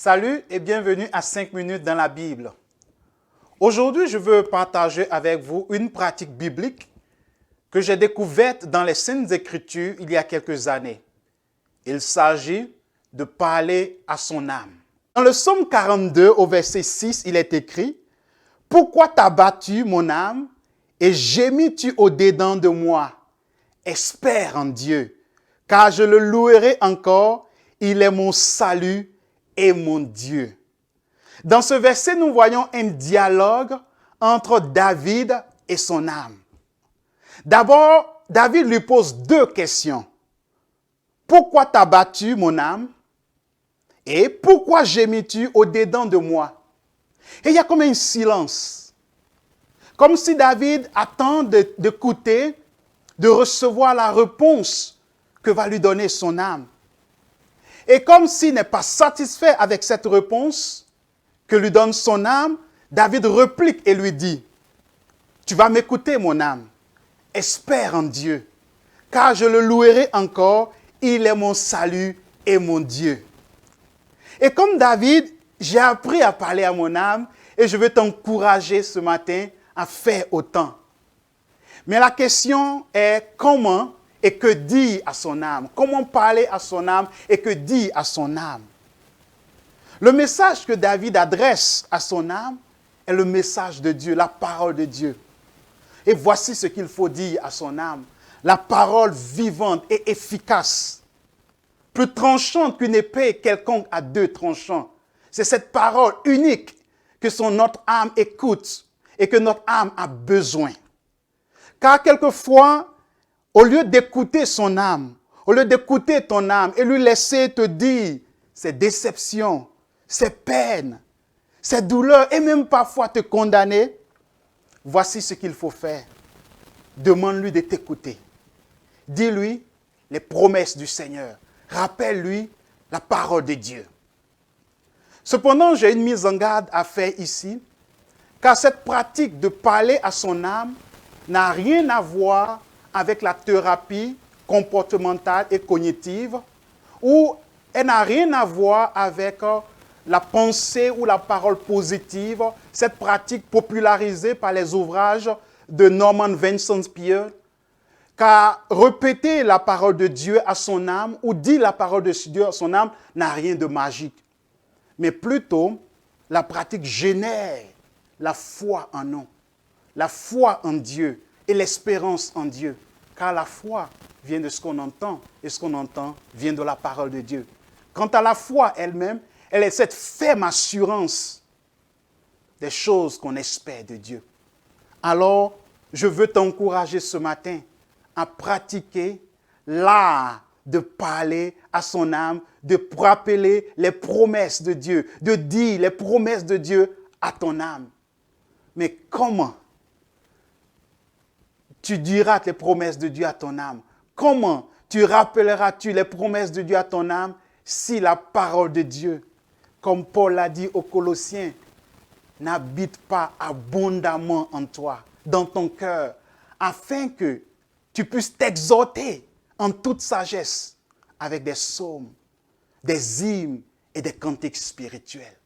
Salut et bienvenue à 5 minutes dans la Bible. Aujourd'hui, je veux partager avec vous une pratique biblique que j'ai découverte dans les Saintes Écritures il y a quelques années. Il s'agit de parler à son âme. Dans le psaume 42, au verset 6, il est écrit « Pourquoi t'as battu mon âme et gémis-tu au-dedans de moi? Espère en Dieu, car je le louerai encore, il est mon salut et mon Dieu. » Dans ce verset, nous voyons un dialogue entre David et son âme. D'abord, David lui pose deux questions. Pourquoi t'as battu mon âme? Et pourquoi gémis-tu au-dedans de moi? Et il y a comme un silence. Comme si David attend d'écouter, de recevoir la réponse que va lui donner son âme. Et comme s'il n'est pas satisfait avec cette réponse que lui donne son âme, David réplique et lui dit, « Tu vas m'écouter, mon âme. Espère en Dieu, car je le louerai encore, il est mon salut et mon Dieu. » Et comme David, j'ai appris à parler à mon âme et je veux t'encourager ce matin à faire autant. Mais la question est comment et que dire à son âme? Comment parler à son âme et que dire à son âme? Le message que David adresse à son âme est le message de Dieu, la parole de Dieu. Et voici ce qu'il faut dire à son âme. La parole vivante et efficace, plus tranchante qu'une épée quelconque à deux tranchants. C'est cette parole unique que notre âme écoute et que notre âme a besoin. Car quelquefois, au lieu d'écouter son âme, au lieu d'écouter ton âme et lui laisser te dire ses déceptions, ses peines, ses douleurs et même parfois te condamner, voici ce qu'il faut faire. Demande-lui de t'écouter. Dis-lui les promesses du Seigneur. Rappelle-lui la parole de Dieu. Cependant, j'ai une mise en garde à faire ici, car cette pratique de parler à son âme n'a rien à voir avec la thérapie comportementale et cognitive, ou elle n'a rien à voir avec la pensée ou la parole positive, cette pratique popularisée par les ouvrages de Norman Vincent Peale, car répéter la parole de Dieu à son âme ou dire la parole de Dieu à son âme n'a rien de magique. Mais plutôt, la pratique génère la foi en nous, la foi en Dieu et l'espérance en Dieu. Car la foi vient de ce qu'on entend et ce qu'on entend vient de la parole de Dieu. Quant à la foi elle-même, elle est cette ferme assurance des choses qu'on espère de Dieu. Alors, je veux t'encourager ce matin à pratiquer l'art de parler à son âme, de rappeler les promesses de Dieu, de dire les promesses de Dieu à ton âme. Mais comment tu diras les promesses de Dieu à ton âme? Comment tu rappelleras-tu les promesses de Dieu à ton âme si la parole de Dieu, comme Paul l'a dit aux Colossiens, n'habite pas abondamment en toi, dans ton cœur, afin que tu puisses t'exhorter en toute sagesse avec des psaumes, des hymnes et des cantiques spirituels.